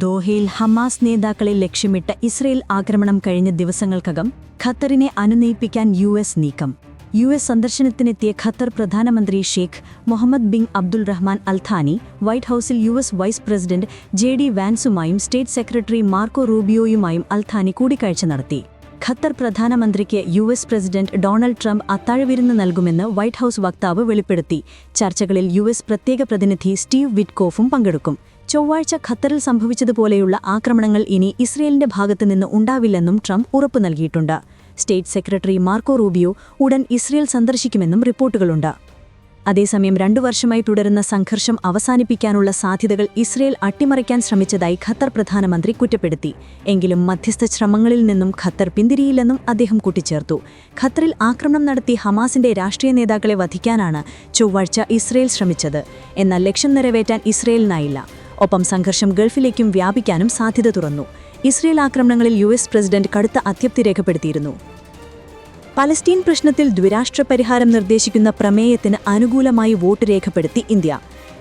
ദോഹയിൽ ഹമാസ് നേതാക്കളെ ലക്ഷ്യമിട്ട ഇസ്രയേൽ ആക്രമണം കഴിഞ്ഞ ദിവസങ്ങൾക്കകം ഖത്തറിനെ അനുനയിപ്പിക്കാൻ യുഎസ് നീക്കം. യുഎസ് സന്ദർശനത്തിനെത്തിയ ഖത്തർ പ്രധാനമന്ത്രി Sheikh Mohammed bin Abdul Rahman Al Thani White ഹൌസിൽ യുഎസ് വൈസ് പ്രസിഡന്റ് ജെ.ഡി. വാൻസുമായും സ്റ്റേറ്റ് സെക്രട്ടറി മാർക്കോ റൂബിയോയുമായും അൽ ഥാനി കൂടിക്കാഴ്ച നടത്തി. ഖത്തർ പ്രധാനമന്ത്രിക്ക് യുഎസ് പ്രസിഡന്റ് ഡൊണാൾഡ് ട്രംപ് അത്താഴവിരുന്ന് നൽകുമെന്ന് വൈറ്റ് ഹൌസ് വക്താവ് വെളിപ്പെടുത്തി. ചർച്ചകളിൽ യുഎസ് പ്രത്യേക പ്രതിനിധി സ്റ്റീവ് വിറ്റ്കോഫും പങ്കെടുക്കും. ചൊവ്വാഴ്ച ഖത്തറിൽ സംഭവിച്ചതുപോലെയുള്ള ആക്രമണങ്ങൾ ഇനി ഇസ്രയേലിന്റെ ഭാഗത്തുനിന്ന് ഉണ്ടാവില്ലെന്നും ട്രംപ് ഉറപ്പു നൽകിയിട്ടുണ്ട്. സ്റ്റേറ്റ് സെക്രട്ടറി മാർക്കോ റൂബിയോ ഉടൻ ഇസ്രയേൽ സന്ദർശിക്കുമെന്നും റിപ്പോർട്ടുകളുണ്ട്. അതേസമയം 2 വർഷമായി തുടരുന്ന സംഘർഷം അവസാനിപ്പിക്കാനുള്ള സാധ്യതകൾ ഇസ്രയേൽ അട്ടിമറിക്കാൻ ശ്രമിച്ചതായി ഖത്തർ പ്രധാനമന്ത്രി കുറ്റപ്പെടുത്തി. എങ്കിലും മധ്യസ്ഥ ശ്രമങ്ങളിൽ നിന്നും ഖത്തർ പിന്തിരിയില്ലെന്നും അദ്ദേഹം കൂട്ടിച്ചേർത്തു. ഖത്തറിൽ ആക്രമണം നടത്തി ഹമാസിന്റെ രാഷ്ട്രീയ നേതാക്കളെ വധിക്കാനാണ് ചൊവ്വാഴ്ച ഇസ്രയേൽ ശ്രമിച്ചത്. എന്നാൽ ലക്ഷ്യം നിറവേറ്റാൻ ഇസ്രയേലിനായില്ല. ഒപ്പം സംഘർഷം ഗൾഫിലേക്കും വ്യാപിക്കാനും സാധ്യത തുറന്നു. ഇസ്രയേൽ ആക്രമണങ്ങളിൽ യുഎസ് പ്രസിഡന്റ് കടുത്ത അതൃപ്തി രേഖപ്പെടുത്തിയിരുന്നു. പലസ്തീൻ പ്രശ്നത്തിൽ ദ്വിരാഷ്ട്ര പരിഹാരം നിർദ്ദേശിക്കുന്ന പ്രമേയത്തിന് അനുകൂലമായി വോട്ട് രേഖപ്പെടുത്തി ഇന്ത്യ.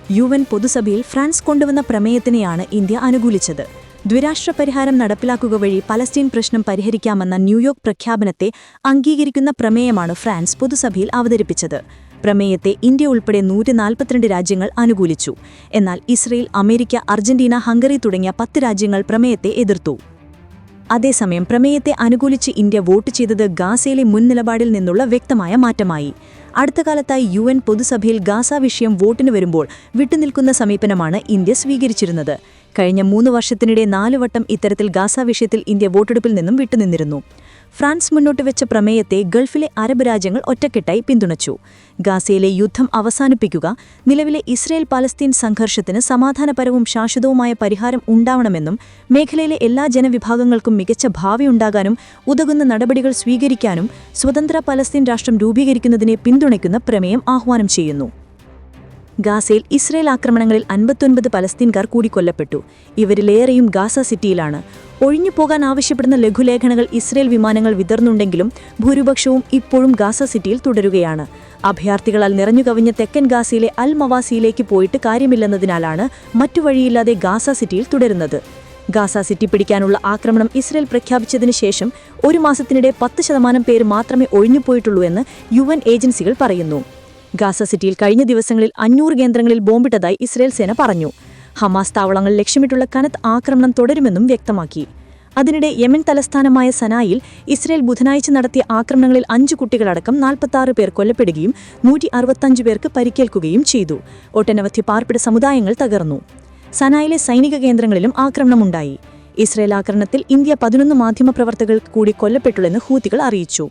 യുഎൻ പൊതുസഭയിൽ ഫ്രാൻസ് കൊണ്ടുവന്ന പ്രമേയത്തിനെയാണ് ഇന്ത്യ അനുകൂലിച്ചത്. ദ്വിരാഷ്ട്ര പരിഹാരം നടപ്പിലാക്കുക വഴി പലസ്തീൻ പ്രശ്നം പരിഹരിക്കാമെന്ന ന്യൂയോർക്ക് പ്രഖ്യാപനത്തെ അംഗീകരിക്കുന്ന പ്രമേയമാണ് ഫ്രാൻസ് പൊതുസഭയിൽ അവതരിപ്പിച്ചത്. പ്രമേയത്തെ ഇന്ത്യ ഉൾപ്പെടെ 142 രാജ്യങ്ങൾ അനുകൂലിച്ചു. എന്നാൽ ഇസ്രയേൽ, അമേരിക്ക, അർജന്റീന, ഹംഗറി തുടങ്ങിയ 10 രാജ്യങ്ങൾ പ്രമേയത്തെ എതിർത്തു. അതേസമയം പ്രമേയത്തെ അനുകൂലിച്ച് ഇന്ത്യ വോട്ട് ചെയ്തത് ഗാസയിലെ മുൻ നിലപാടിൽ നിന്നുള്ള വ്യക്തമായ മാറ്റമായി. അടുത്ത കാലത്തായി യുഎൻ പൊതുസഭയിൽ ഗാസ വിഷയം വോട്ടിന് വരുമ്പോൾ വിട്ടുനിൽക്കുന്ന സമീപനമാണ് ഇന്ത്യ സ്വീകരിച്ചിരുന്നത്. കഴിഞ്ഞ 3 വർഷത്തിനിടെ 4 വട്ടം ഇത്തരത്തിൽ ഗാസ വിഷയത്തിൽ ഇന്ത്യ വോട്ടെടുപ്പിൽ നിന്നും വിട്ടുനിന്നിരുന്നു. ഫ്രാൻസ് മുന്നോട്ട് വെച്ച പ്രമേയത്തെ ഗൾഫിലെ അറബ് രാജ്യങ്ങൾ ഒറ്റക്കെട്ടായി പിന്തുണച്ചു. ഗാസയിലെ യുദ്ധം അവസാനിപ്പിക്കുക, നിലവിലെ ഇസ്രയേൽ പലസ്തീൻ സംഘർഷത്തിന് സമാധാനപരവും ശാശ്വതവുമായ പരിഹാരം ഉണ്ടാവണമെന്നും മേഖലയിലെ എല്ലാ ജനവിഭാഗങ്ങൾക്കും മികച്ച ഭാവിയുണ്ടാകാനും ഉതകുന്ന നടപടികൾ സ്വീകരിക്കാനും സ്വതന്ത്ര പലസ്തീൻ രാഷ്ട്രം രൂപീകരിക്കുന്നതിനെ പിന്തുണയ്ക്കുന്ന പ്രമേയം ആഹ്വാനം ചെയ്യുന്നു. ഗാസയിൽ ഇസ്രയേൽ ആക്രമണങ്ങളിൽ 59 പലസ്തീൻകാർ കൂടി കൊല്ലപ്പെട്ടു. ഇവരിലേറെയും ഗാസ സിറ്റിയിലാണ്. ഒഴിഞ്ഞുപോകാൻ ആവശ്യപ്പെടുന്ന ലഘുലേഖനങ്ങൾ ഇസ്രയേൽ വിമാനങ്ങൾ വിതർന്നുണ്ടെങ്കിലും ഭൂരിപക്ഷവും ഇപ്പോഴും ഗാസ സിറ്റിയിൽ തുടരുകയാണ്. അഭയാർത്ഥികളാൽ നിറഞ്ഞുകവിഞ്ഞ തെക്കൻ ഗാസയിലെ അൽ മവാസിയിലേക്ക് പോയിട്ട് കാര്യമില്ലെന്നതിനാലാണ് മറ്റു വഴിയില്ലാതെ ഗാസ സിറ്റിയിൽ തുടരുന്നത്. ഗാസ സിറ്റി പിടിക്കാനുള്ള ആക്രമണം ഇസ്രയേൽ പ്രഖ്യാപിച്ചതിന് ശേഷം 1 മാസത്തിനിടെ 10% പേര് മാത്രമേ ഒഴിഞ്ഞുപോയിട്ടുള്ളൂ എന്ന് യുഎൻ ഏജൻസികൾ പറയുന്നു. ഗാസ സിറ്റിയിൽ കഴിഞ്ഞ ദിവസങ്ങളിൽ 500 കേന്ദ്രങ്ങളിൽ ബോംബിട്ടതായി ഇസ്രയേൽ സേന പറഞ്ഞു. ഹമാസ് താവളങ്ങൾ ലക്ഷ്യമിട്ടുള്ള കനത്ത ആക്രമണം തുടരുമെന്നും വ്യക്തമാക്കി. അതിനിടെ യമൻ തലസ്ഥാനമായ സനായിൽ ഇസ്രയേൽ ബുധനാഴ്ച നടത്തിയ ആക്രമണങ്ങളിൽ 5 കുട്ടികളടക്കം 46 പേർ കൊല്ലപ്പെടുകയും 165 പേർക്ക് പരിക്കേൽക്കുകയും ചെയ്തു. ഒട്ടനവധി പാർപ്പിട സമുദായങ്ങൾ തകർന്നു. സനായിലെ സൈനിക കേന്ദ്രങ്ങളിലും ആക്രമണമുണ്ടായി. ഇസ്രയേൽ ആക്രമണത്തിൽ ഇന്ത്യ 11 മാധ്യമപ്രവർത്തകർ കൂടി കൊല്ലപ്പെട്ടുവെന്ന് ഹൂതികൾ അറിയിച്ചു.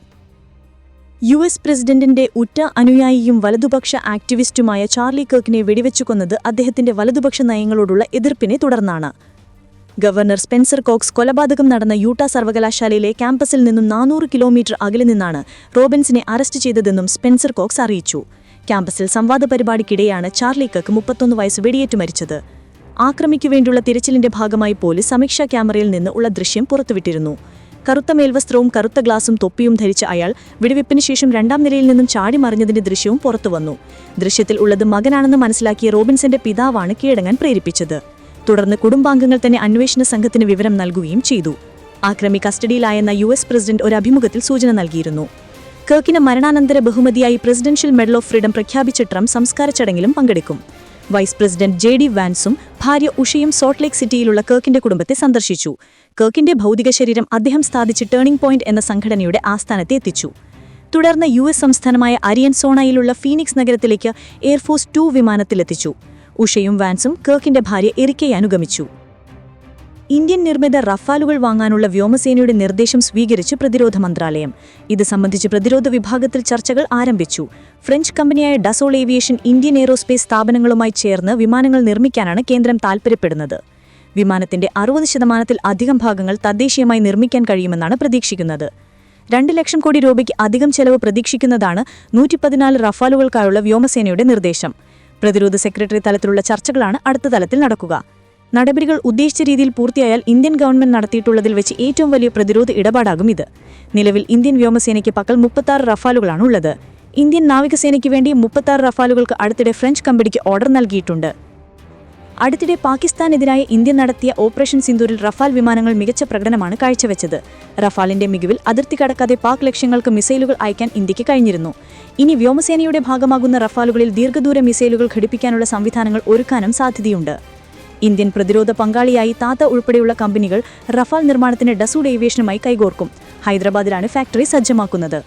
യുഎസ് പ്രസിഡന്റിന്റെ ഉറ്റ അനുയായിയും വലതുപക്ഷ ആക്ടിവിസ്റ്റുമായ ചാർലി കിർക്കിനെ വെടിവെച്ചു കൊന്നത് അദ്ദേഹത്തിന്റെ വലതുപക്ഷ നയങ്ങളോടുള്ള എതിർപ്പിനെ തുടർന്നാണ്. ഗവർണർ സ്പെൻസർ കോക്സ് കൊലപാതകം നടന്ന യൂട്ട സർവകലാശാലയിലെ ക്യാമ്പസിൽ നിന്നും 400 കിലോമീറ്റർ അകലെ നിന്നാണ് റോബിൻസിനെ അറസ്റ്റ് ചെയ്തതെന്നും സ്പെൻസർ കോക്സ് അറിയിച്ചു. ക്യാമ്പസിൽ സംവാദ പരിപാടിക്കിടെയാണ് ചാർലി കിർക്ക് 31 വയസ്സ് വെടിയേറ്റു മരിച്ചത്. ആക്രമിക്കുവേണ്ടിയുള്ള തിരച്ചിലിന്റെ ഭാഗമായി പോലീസ് സമീക്ഷാ ക്യാമറയിൽ നിന്ന് ഉള്ള ദൃശ്യം പുറത്തുവിട്ടിരുന്നു. കറുത്ത മേൽവസ്ത്രവും കറുത്ത ഗ്ലാസും തൊപ്പിയും ധരിച്ച അയാൾ വെടിവെപ്പിന് ശേഷം 2ാം നിലയിൽ നിന്നും ചാടി മറിഞ്ഞതിന്റെ ദൃശ്യവും പുറത്തുവന്നു. ദൃശ്യത്തിൽ ഉള്ളത് മകനാണെന്ന് മനസ്സിലാക്കിയ റോബിൻസിന്റെ പിതാവാണ് കീഴടങ്ങാൻ പ്രേരിപ്പിച്ചത്. തുടർന്ന് കുടുംബാംഗങ്ങൾ തന്നെ അന്വേഷണ സംഘത്തിന് വിവരം നൽകുകയും ചെയ്തു. ആക്രമി കസ്റ്റഡിയിലായെന്ന യുഎസ് പ്രസിഡന്റ് ഒരു അഭിമുഖത്തിൽ സൂചന നൽകിയിരുന്നു. കിർക്കിന് മരണാനന്തര ബഹുമതിയായി പ്രസിഡൻഷ്യൽ മെഡൽ ഓഫ് ഫ്രീഡം പ്രഖ്യാപിച്ച ട്രംപ് സംസ്കാര ചടങ്ങിലും പങ്കെടുക്കും. Vice president ജെ.ഡി. വാൻസും ഭാര്യ ഉഷയും സോൾട്ട് ലേക്ക് സിറ്റിയിലുള്ള കിർക്കിന്റെ കുടുംബത്തെ സന്ദർശിച്ചു. കിർക്കിന്റെ ഭൗതിക ശരീരം അദ്ദേഹം സ്ഥാപിച്ച ടേണിംഗ് പോയിന്റ് എന്ന സംഘടനയുടെ ആസ്ഥാനത്ത് എത്തിച്ചു. തുടർന്ന് യുഎസ് സംസ്ഥാനമായ അരിയൻസോണയിലുള്ള ഫീനിക്സ് നഗരത്തിലേക്ക് എയർഫോഴ്സ് 2 വിമാനത്തിലെത്തിച്ചു. ഉഷയും വാൻസും കിർക്കിന്റെ ഭാര്യ എറിക്കയെ അനുഗമിച്ചു. ഇന്ത്യൻ നിർമ്മിത റഫാലുകൾ വാങ്ങാനുള്ള വ്യോമസേനയുടെ നിർദ്ദേശം സ്വീകരിച്ച് പ്രതിരോധ മന്ത്രാലയം. ഇത് സംബന്ധിച്ച് പ്രതിരോധ വിഭാഗത്തിൽ ചർച്ചകൾ ആരംഭിച്ചു. ഫ്രഞ്ച് കമ്പനിയായ ഡസോൾ ഏവിയേഷൻ ഇന്ത്യൻ എയ്റോസ്പേസ് സ്ഥാപനങ്ങളുമായി ചേർന്ന് വിമാനങ്ങൾ നിർമ്മിക്കാനാണ് കേന്ദ്രം താൽപര്യപ്പെടുന്നത്. വിമാനത്തിന്റെ 60% അധികം ഭാഗങ്ങൾ തദ്ദേശീയമായി നിർമ്മിക്കാൻ കഴിയുമെന്നാണ് പ്രതീക്ഷിക്കുന്നത്. 2 ലക്ഷം കോടി രൂപയ്ക്ക് അധികം ചെലവ് പ്രതീക്ഷിക്കുന്നതാണ് 114 റഫാലുകൾക്കായുള്ള വ്യോമസേനയുടെ നിർദ്ദേശം. പ്രതിരോധ സെക്രട്ടറി തലത്തിലുള്ള ചർച്ചകളാണ് അടുത്ത തലത്തിൽ നടക്കുക. നടപടികൾ ഉദ്ദേശിച്ച രീതിയിൽ പൂർത്തിയായാൽ ഇന്ത്യൻ ഗവൺമെന്റ് നടത്തിയിട്ടുള്ളതിൽ വെച്ച് ഏറ്റവും വലിയ പ്രതിരോധ ഇടപാടാകും ഇത്. നിലവിൽ ഇന്ത്യൻ വ്യോമസേനയ്ക്ക് പക്കൽ 36 റഫാലുകളാണുള്ളത്. ഇന്ത്യൻ നാവികസേനയ്ക്ക് വേണ്ടി 36 റഫാലുകൾക്ക് അടുത്തിടെ ഫ്രഞ്ച് കമ്പനിക്ക് ഓർഡർ നൽകിയിട്ടുണ്ട്. അടുത്തിടെ പാകിസ്ഥാനെതിരായ ഇന്ത്യ നടത്തിയ ഓപ്പറേഷൻ സിന്ദൂരിൽ റഫാൽ വിമാനങ്ങൾ മികച്ച പ്രകടനമാണ് കാഴ്ചവെച്ചത്. റഫാലിന്റെ മികവിൽ അതിർത്തി കടക്കാതെ പാക് ലക്ഷ്യങ്ങൾക്ക് മിസൈലുകൾ അയക്കാൻ ഇന്ത്യക്ക് കഴിഞ്ഞിരുന്നു. ഇനി വ്യോമസേനയുടെ ഭാഗമാകുന്ന റഫാലുകളിൽ ദീർഘദൂര മിസൈലുകൾ ഘടിപ്പിക്കാനുള്ള സംവിധാനങ്ങൾ ഒരുക്കാനും സാധ്യതയുണ്ട്. ഇന്ത്യൻ പ്രതിരോധ പങ്കാളിയായി ടാറ്റ ഉൾപ്പെടെയുള്ള കമ്പനികൾ റഫാൽ നിർമ്മാണത്തിന് ഡസൂഡ് ഏവിയേഷനുമായി കൈകോർക്കും. ഹൈദരാബാദിലാണ് ഫാക്ടറി സജ്ജമാക്കുന്നത്.